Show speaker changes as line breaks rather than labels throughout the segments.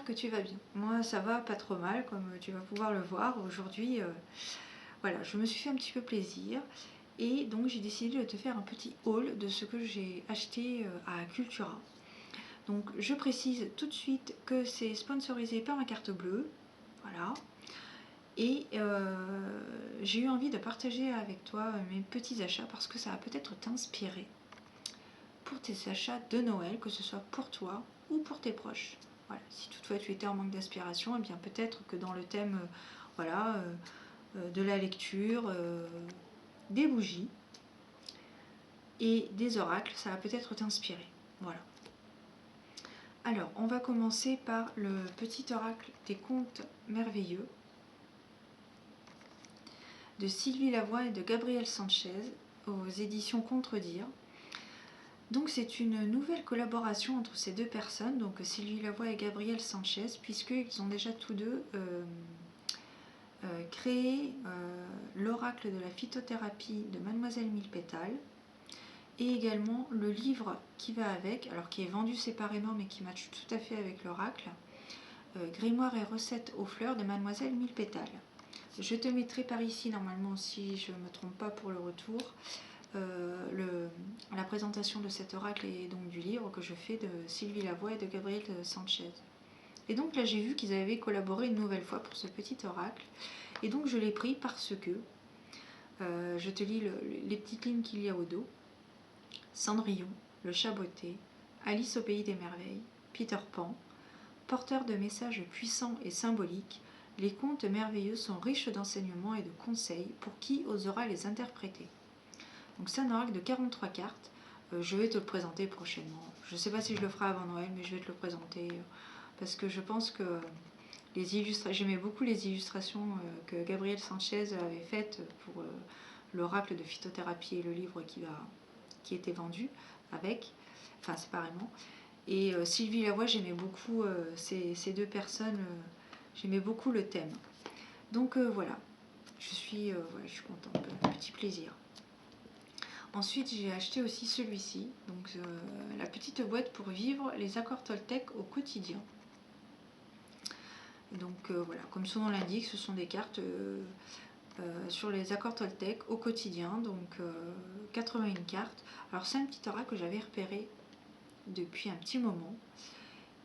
que tu vas bien. Moi ça va pas trop mal comme tu vas pouvoir le voir. Aujourd'hui, voilà, je me suis fait un petit peu plaisir et donc j'ai décidé de te faire un petit haul de ce que j'ai acheté à Cultura. Donc je précise tout de suite que c'est sponsorisé par ma carte bleue, voilà. Et j'ai eu envie de partager avec toi mes petits achats parce que ça va peut-être t'inspirer pour tes achats de Noël, que ce soit pour toi ou pour tes proches. Voilà. Si toutefois tu étais en manque d'inspiration, et bien peut-être que dans le thème voilà, de la lecture, des bougies et des oracles, ça va peut-être t'inspirer. Voilà. Alors, on va commencer par le petit oracle des contes merveilleux de Sylvie Lavoie et de Gabriel Sanchez aux éditions Contredire. Donc c'est une nouvelle collaboration entre ces deux personnes, donc Sylvie Lavoie et Gabriel Sanchez, puisqu'ils ont déjà tous deux créé l'oracle de la phytothérapie de Mademoiselle Mille Pétales, et également le livre qui va avec, alors qui est vendu séparément mais qui matche tout à fait avec l'oracle, Grimoire et recettes aux fleurs de Mademoiselle Mille Pétales. Je te mettrai par ici normalement, si je ne me trompe pas pour le retour, la présentation de cet oracle et donc du livre que je fais de Sylvie Lavoie et de Gabriel Sanchez. Et donc là j'ai vu qu'ils avaient collaboré une nouvelle fois pour ce petit oracle, et donc je l'ai pris parce que, je te lis les petites lignes qu'il y a au dos. Cendrillon, le chat botté, Alice au pays des merveilles, Peter Pan, porteurs de messages puissants et symboliques, les contes merveilleux sont riches d'enseignements et de conseils pour qui osera les interpréter. Donc c'est un oracle de 43 cartes. Je vais te le présenter prochainement. Je ne sais pas si je le ferai avant Noël, mais je vais te le présenter parce que je pense que j'aimais beaucoup les illustrations que Gabriel Sanchez avait faites pour l'oracle de phytothérapie et le livre qui était vendu avec, enfin séparément. Et Sylvie Lavoie, j'aimais beaucoup ces deux personnes, j'aimais beaucoup le thème. Donc voilà, je suis contente, petit plaisir. Ensuite, j'ai acheté aussi celui-ci, donc la petite boîte pour vivre les accords Toltec au quotidien. Donc voilà, comme son nom l'indique, ce sont des cartes sur les accords Toltec au quotidien, donc 81 cartes. Alors c'est un petit oracle que j'avais repéré depuis un petit moment.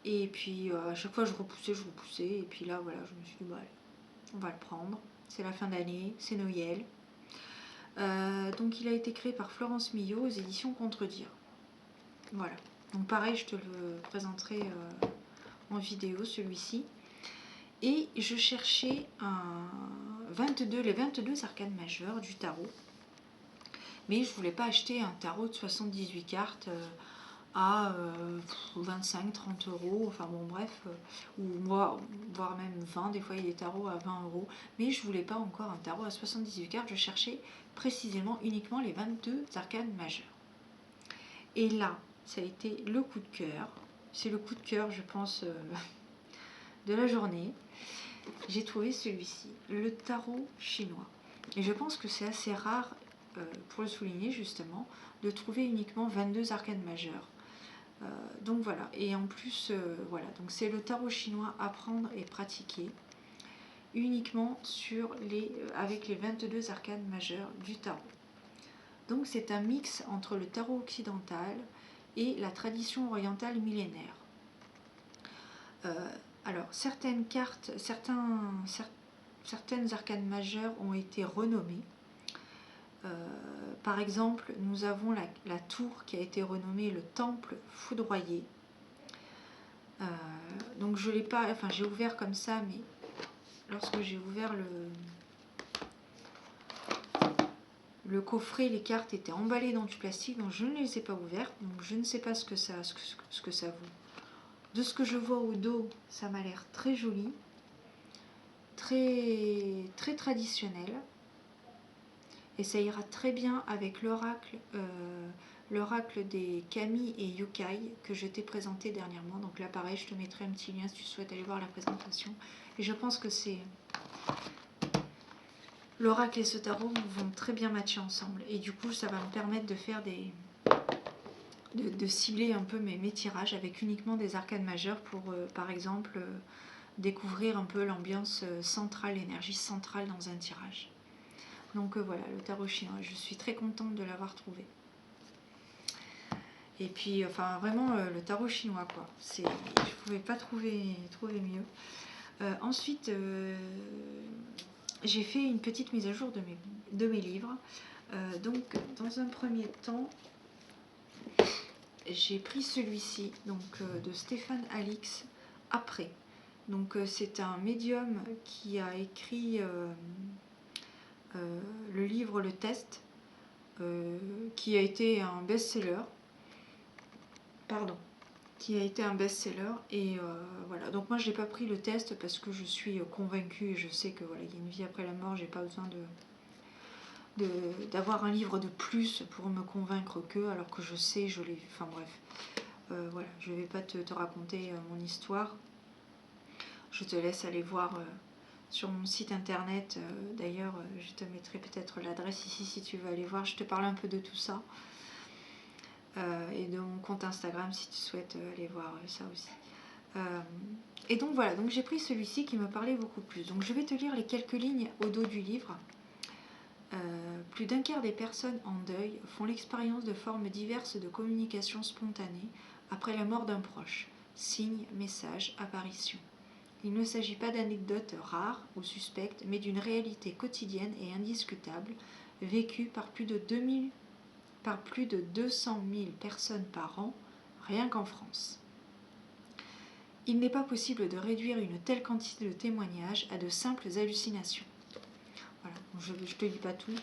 Et puis à chaque fois je repoussais, et puis là voilà, je me suis dit bah allez, on va le prendre. C'est la fin d'année, c'est Noël. Donc il a été créé par Florence Millot aux éditions Contredire. Voilà. Donc pareil, je te le présenterai en vidéo celui-ci. Et je cherchais les 22 arcanes majeures du tarot. Mais je ne voulais pas acheter un tarot de 78 cartes à 25-30 euros, enfin bon bref, ou voire même 20, des fois il y a des tarots à 20 euros, mais je voulais pas encore un tarot à 78 cartes, je cherchais précisément uniquement les 22 arcanes majeures. Et là, ça a été le coup de cœur, c'est le coup de cœur je pense de la journée. J'ai trouvé celui-ci, le tarot chinois. Et je pense que c'est assez rare, pour le souligner justement, de trouver uniquement 22 arcanes majeures. Donc voilà, et en plus, voilà, donc c'est le tarot chinois apprendre et pratiquer uniquement avec les 22 arcanes majeures du tarot. Donc c'est un mix entre le tarot occidental et la tradition orientale millénaire. Alors, certaines cartes, certaines arcanes majeures ont été renommées. Par exemple, nous avons la tour qui a été renommée le temple foudroyé. Donc je l'ai pas, enfin j'ai ouvert comme ça, mais lorsque j'ai ouvert le coffret, les cartes étaient emballées dans du plastique, donc je ne les ai pas ouvertes, donc je ne sais pas ce que ça vaut. De ce que je vois au dos, ça m'a l'air très joli, très, très traditionnel. Et ça ira très bien avec l'oracle des Kami et Yokai que je t'ai présenté dernièrement. Donc là pareil, je te mettrai un petit lien si tu souhaites aller voir la présentation. Et je pense que l'oracle et ce tarot vont très bien matcher ensemble. Et du coup, ça va me permettre de faire de cibler un peu mes tirages avec uniquement des arcanes majeures pour, par exemple, découvrir un peu l'ambiance centrale, l'énergie centrale dans un tirage. Donc voilà, le tarot chinois, je suis très contente de l'avoir trouvé. Et puis, enfin, vraiment, le tarot chinois, quoi. Je ne pouvais pas trouver mieux. Ensuite, j'ai fait une petite mise à jour de mes livres. Donc, dans un premier temps, j'ai pris celui-ci, donc de Stéphane Alix, Après. Donc, c'est un médium qui a écrit le livre Le Test, qui a été un best-seller. Pardon. Qui a été un best-seller. Et voilà. Donc, moi, je n'ai pas pris le test parce que je suis convaincue et je sais que voilà, il y a une vie après la mort. J'ai pas besoin d'avoir un livre de plus pour me convaincre que, alors que je sais, je l'ai. Enfin, bref. Voilà. Je ne vais pas te raconter mon histoire. Je te laisse aller voir sur mon site internet. D'ailleurs, je te mettrai peut-être l'adresse ici si tu veux aller voir. Je te parle un peu de tout ça. Et de mon compte Instagram si tu souhaites aller voir ça aussi. Et donc voilà, donc j'ai pris celui-ci qui me parlait beaucoup plus. Donc je vais te lire les quelques lignes au dos du livre. Plus d'un quart des personnes en deuil font l'expérience de formes diverses de communication spontanée après la mort d'un proche. Signes, messages, apparitions. Il ne s'agit pas d'anecdotes rares ou suspectes, mais d'une réalité quotidienne et indiscutable, vécue par plus de 200 000 personnes par an, rien qu'en France. Il n'est pas possible de réduire une telle quantité de témoignages à de simples hallucinations. Voilà, je ne te lis pas tout.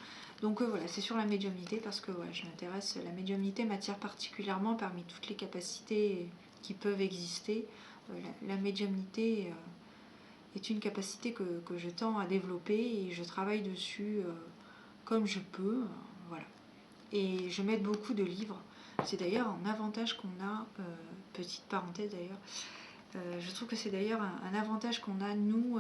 Donc voilà, c'est sur la médiumnité parce que ouais, je m'intéresse. La médiumnité m'attire particulièrement parmi toutes les capacités qui peuvent exister. La médiumnité est une capacité que je tends à développer et je travaille dessus comme je peux. Voilà. Et je m'aide beaucoup de livres. C'est d'ailleurs un avantage qu'on a, petite parenthèse d'ailleurs, je trouve que c'est d'ailleurs un avantage qu'on a nous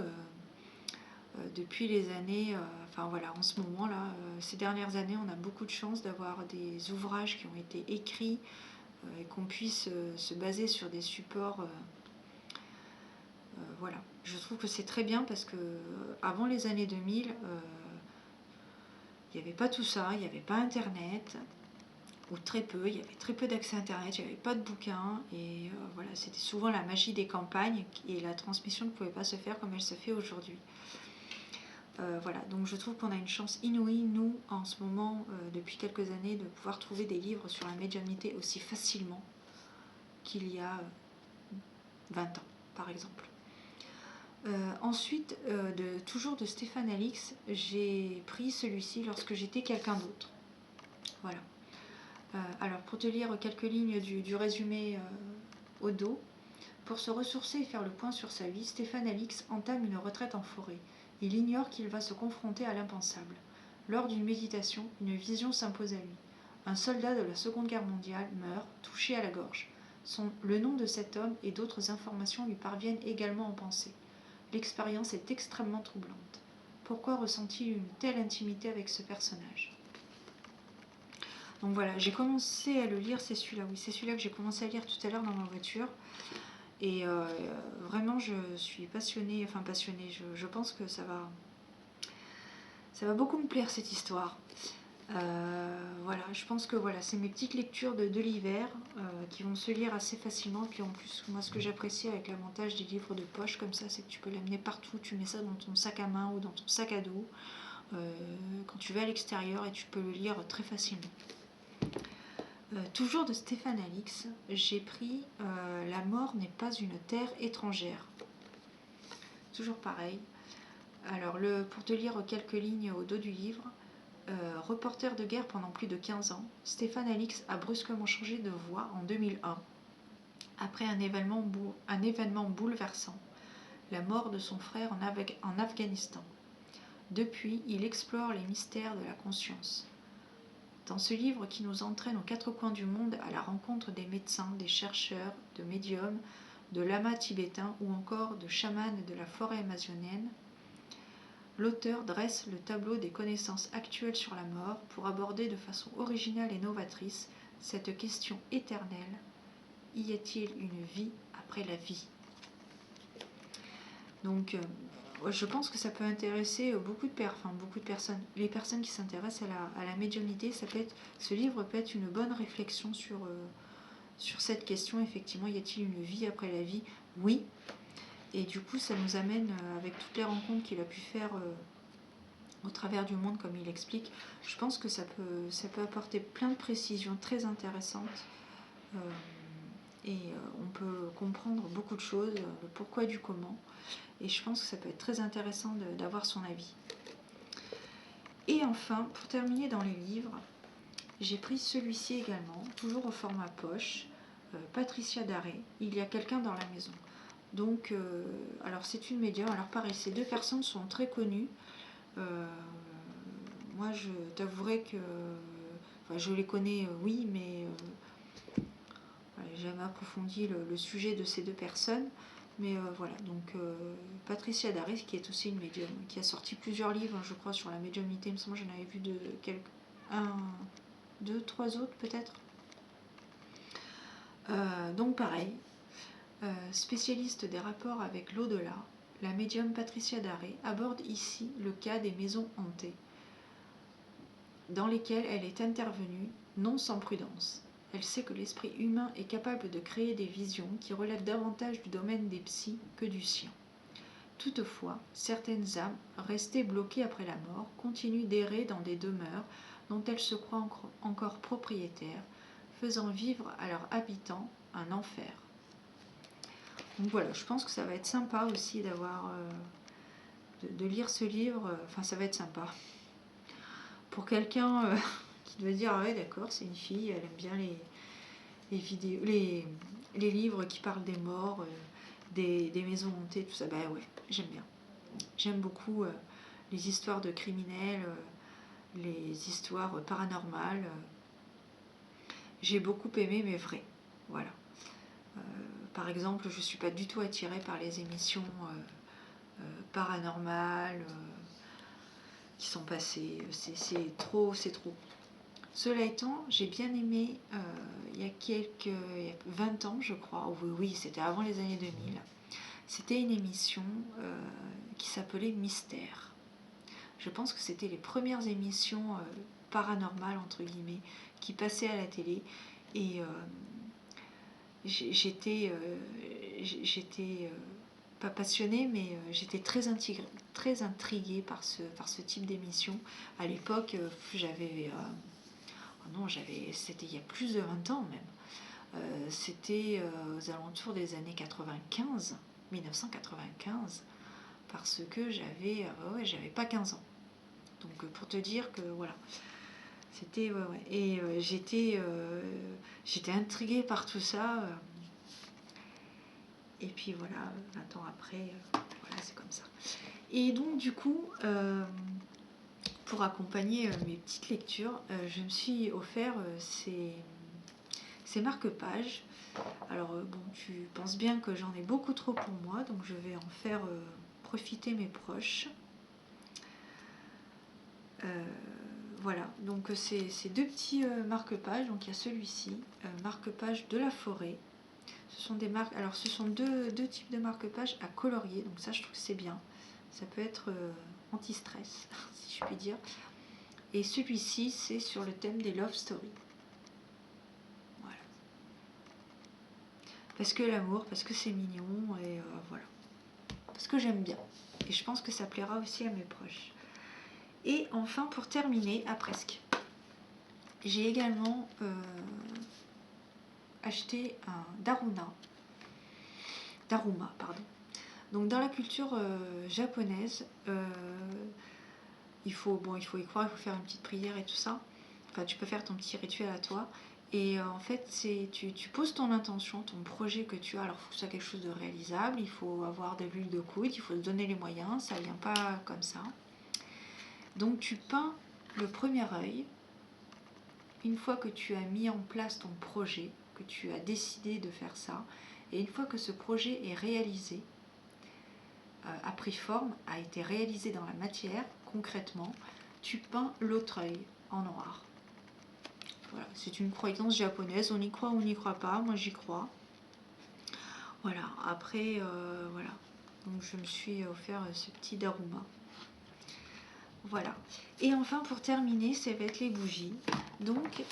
depuis les années, enfin voilà, en ce moment là, ces dernières années, on a beaucoup de chance d'avoir des ouvrages qui ont été écrits et qu'on puisse se baser sur des supports. Voilà, je trouve que c'est très bien parce que avant les années 2000, il n'y avait pas tout ça, il n'y avait pas Internet, ou très peu, il y avait très peu d'accès à Internet, il n'y avait pas de bouquins, et voilà, c'était souvent la magie des campagnes, et la transmission ne pouvait pas se faire comme elle se fait aujourd'hui. Voilà, donc je trouve qu'on a une chance inouïe, nous, en ce moment, depuis quelques années, de pouvoir trouver des livres sur la médiumnité aussi facilement qu'il y a 20 ans, par exemple. Ensuite, toujours de Stéphane Alix, j'ai pris celui-ci lorsque j'étais quelqu'un d'autre. Voilà. Alors, pour te lire quelques lignes du résumé au dos, pour se ressourcer et faire le point sur sa vie, Stéphane Alix entame une retraite en forêt. Il ignore qu'il va se confronter à l'impensable. Lors d'une méditation, une vision s'impose à lui. Un soldat de la Seconde Guerre mondiale meurt, touché à la gorge. Le nom de cet homme et d'autres informations lui parviennent également en pensée. L'expérience est extrêmement troublante. Pourquoi ressent-il une telle intimité avec ce personnage ? Donc voilà, j'ai commencé à le lire, c'est celui-là, oui, c'est celui-là que j'ai commencé à lire tout à l'heure dans ma voiture. Et vraiment, je suis passionnée, je pense que ça va beaucoup me plaire cette histoire. Voilà, je pense que voilà, c'est mes petites lectures de l'hiver qui vont se lire assez facilement. Puis en plus, moi, ce que j'apprécie avec l'avantage des livres de poche comme ça, c'est que tu peux l'amener partout. Tu mets ça dans ton sac à main ou dans ton sac à dos quand tu vas à l'extérieur et tu peux le lire très facilement. Toujours de Stéphane Alix, j'ai pris La mort n'est pas une terre étrangère. Toujours pareil. Alors, pour te lire quelques lignes au dos du livre, reporter de guerre pendant plus de 15 ans, Stéphane Alix a brusquement changé de voie en 2001, après un événement bouleversant, la mort de son frère en Afghanistan. Depuis, il explore les mystères de la conscience. Dans ce livre qui nous entraîne aux quatre coins du monde à la rencontre des médecins, des chercheurs, de médiums, de lamas tibétains ou encore de chamans de la forêt amazonienne, l'auteur dresse le tableau des connaissances actuelles sur la mort pour aborder de façon originale et novatrice cette question éternelle, y a-t-il une vie après la vie? Donc, je pense que ça peut intéresser beaucoup de personnes. Les personnes qui s'intéressent à la médiumnité, ce livre peut être une bonne réflexion sur cette question. Effectivement, y a-t-il une vie après la vie? Oui. Et du coup, ça nous amène, avec toutes les rencontres qu'il a pu faire au travers du monde, comme il explique, je pense que ça peut apporter plein de précisions très intéressantes. On peut comprendre beaucoup de choses, le pourquoi du comment. Et je pense que ça peut être très intéressant d'avoir son avis. Et enfin, pour terminer dans les livres, j'ai pris celui-ci également, toujours au format poche, Patricia Daré, Il y a quelqu'un dans la maison. Donc, alors c'est une médium, alors pareil, ces deux personnes sont très connues. Moi, je t'avouerai que je les connais, oui, mais j'ai jamais approfondi le sujet de ces deux personnes. Mais voilà, donc Patricia Daré, qui est aussi une médium, qui a sorti plusieurs livres, je crois, sur la médiumnité. Il me semble que j'en avais vu deux, trois autres peut-être. Donc pareil, spécialiste des rapports avec l'au-delà, la médium Patricia Daré aborde ici le cas des maisons hantées, dans lesquelles elle est intervenue, non sans prudence. Elle sait que l'esprit humain est capable de créer des visions qui relèvent davantage du domaine des psys que du sien. Toutefois, certaines âmes, restées bloquées après la mort, continuent d'errer dans des demeures dont elles se croient encore propriétaires, faisant vivre à leurs habitants un enfer. Donc voilà, je pense que ça va être sympa aussi de lire ce livre. Enfin, ça va être sympa. Pour quelqu'un qui doit dire, ah ouais, d'accord, c'est une fille, elle aime bien les livres qui parlent des morts, des maisons hantées, tout ça. Ben ouais, j'aime bien. J'aime beaucoup les histoires de criminels, les histoires paranormales. J'ai beaucoup aimé, mais vrai. Voilà. Par exemple, je ne suis pas du tout attirée par les émissions paranormales qui sont passées. C'est trop. Cela étant, j'ai bien aimé, il y a 20 ans, je crois, oui, c'était avant les années 2000, c'était une émission qui s'appelait Mystère. Je pense que c'était les premières émissions paranormales, entre guillemets, qui passaient à la télé. Et j'étais pas passionnée, mais j'étais très intriguée par ce type d'émission. À l'époque, c'était il y a plus de 20 ans même. C'était aux alentours des années 1995, parce que j'avais pas 15 ans. Donc pour te dire que voilà, c'était et j'étais intriguée par tout ça. Et puis voilà, 20 ans après, voilà, c'est comme ça. Et donc du coup, pour accompagner mes petites lectures, je me suis offert ces marque-pages. Alors bon, tu penses bien que j'en ai beaucoup trop pour moi, donc je vais en faire profiter mes proches. Voilà, donc c'est deux petits marque-pages. Donc il y a celui-ci, marque-page de la forêt. Ce sont des marques. Alors ce sont deux types de marque-pages à colorier, donc ça je trouve que c'est bien. Ça peut être anti-stress, si je puis dire. Et celui-ci, c'est sur le thème des love stories. Voilà. Parce que l'amour, parce que c'est mignon, et voilà. Parce que j'aime bien. Et je pense que ça plaira aussi à mes proches. Et enfin, pour terminer, presque, j'ai également acheté un Daruma, pardon. Donc dans la culture japonaise, il faut y croire, il faut faire une petite prière et tout ça. Enfin, tu peux faire ton petit rituel à toi. Et en fait, tu poses ton intention, ton projet que tu as. Alors, il faut que ce soit quelque chose de réalisable. Il faut avoir de l'huile de coude. Il faut se donner les moyens. Ça ne vient pas comme ça. Donc, tu peins le premier œil. Une fois que tu as mis en place ton projet, que tu as décidé de faire ça, et une fois que ce projet est réalisé, a pris forme, a été réalisé dans la matière, concrètement, tu peins l'autre œil en noir. Voilà, c'est une croyance japonaise, on y croit ou on n'y croit pas, moi j'y crois. Voilà, après, voilà. Donc je me suis offert ce petit daruma. Voilà. Et enfin, pour terminer, ça va être les bougies. Donc,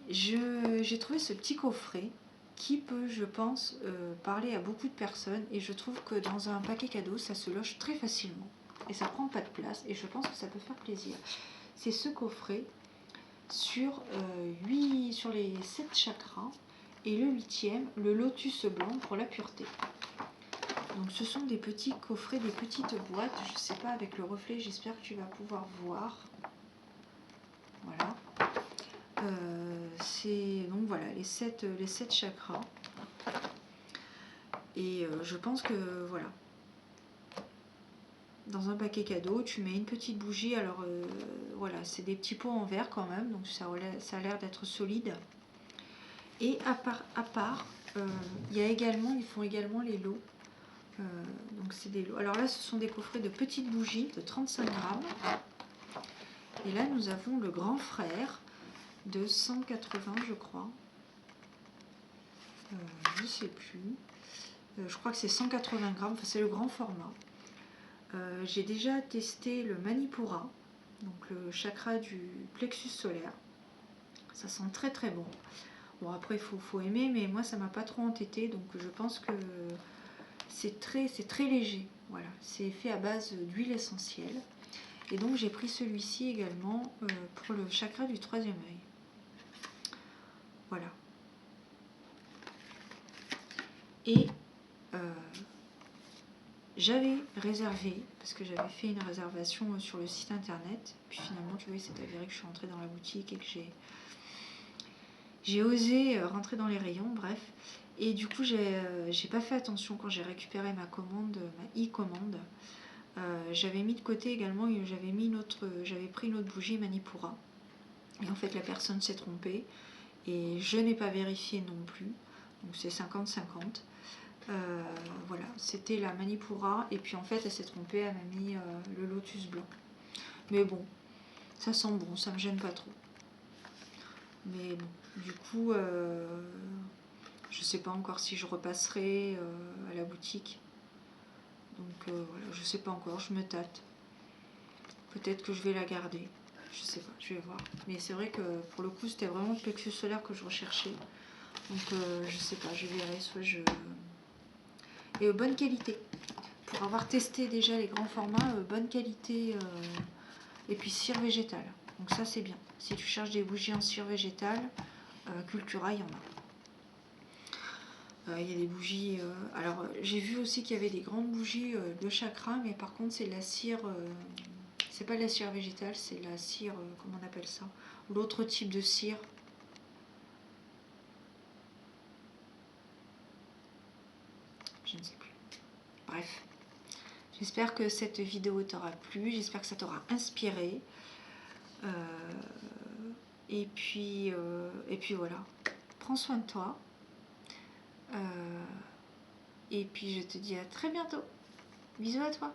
j'ai trouvé ce petit coffret qui peut, je pense, parler à beaucoup de personnes. Et je trouve que dans un paquet cadeau, ça se loge très facilement. Et ça prend pas de place. Et je pense que ça peut faire plaisir. C'est ce coffret sur, sur les 7 chakras. Et le 8e, le lotus blanc pour la pureté. Donc ce sont des petits coffrets, des petites boîtes. Je ne sais pas, avec le reflet, j'espère que tu vas pouvoir voir. Voilà. C'est donc voilà les 7 chakras. Et je pense que voilà. Dans un paquet cadeau, tu mets une petite bougie. Alors voilà, c'est des petits pots en verre quand même, donc ça a l'air d'être solide. Et à part, il y a également, ils font également les lots. Donc c'est des lots. Alors là, ce sont des coffrets de petites bougies de 35 grammes. Et là, nous avons le grand frère de 180, je crois. Je sais plus. Je crois que c'est 180 grammes. Enfin, c'est le grand format. J'ai déjà testé le Manipura, donc le chakra du plexus solaire. Ça sent très très bon. Bon, après, il faut aimer, mais moi, ça m'a pas trop entêté. Donc, je pense que c'est très léger. Voilà, c'est fait à base d'huile essentielle. Et donc j'ai pris celui-ci également pour le chakra du 3e œil. Voilà. Et j'avais réservé, parce que j'avais fait une réservation sur le site internet. Puis finalement, tu vois, c'est avéré que je suis rentrée dans la boutique et que j'ai osé rentrer dans les rayons, bref. Et du coup, j'ai pas fait attention quand j'ai récupéré ma commande, ma e-commande. J'avais mis de côté également, j'avais pris une autre bougie Manipura. Et en fait, la personne s'est trompée. Et je n'ai pas vérifié non plus. Donc c'est 50-50. Voilà, c'était la Manipura. Et puis en fait, elle s'est trompée, elle m'a mis le lotus blanc. Mais bon, ça sent bon, ça me gêne pas trop. Mais bon, du coup, je sais pas encore si je repasserai à la boutique. Donc voilà, je sais pas encore, je me tâte. Peut-être que je vais la garder. Je sais pas, je vais voir. Mais c'est vrai que pour le coup, c'était vraiment le plexus solaire que je recherchais. Donc je sais pas, je verrai, soit je... Et bonne qualité. Pour avoir testé déjà les grands formats, bonne qualité et puis cire végétale. Donc ça c'est bien. Si tu cherches des bougies en cire végétale, Cultura, il y en a. Il y a des bougies... alors j'ai vu aussi qu'il y avait des grandes bougies de chakra, mais par contre c'est de la cire... c'est pas de la cire végétale, c'est la cire... comment on appelle ça? L'autre type de cire. Je ne sais plus. Bref. J'espère que cette vidéo t'aura plu, j'espère que ça t'aura inspiré. Et puis voilà. Prends soin de toi. Et puis je te dis à très bientôt. Bisous à toi.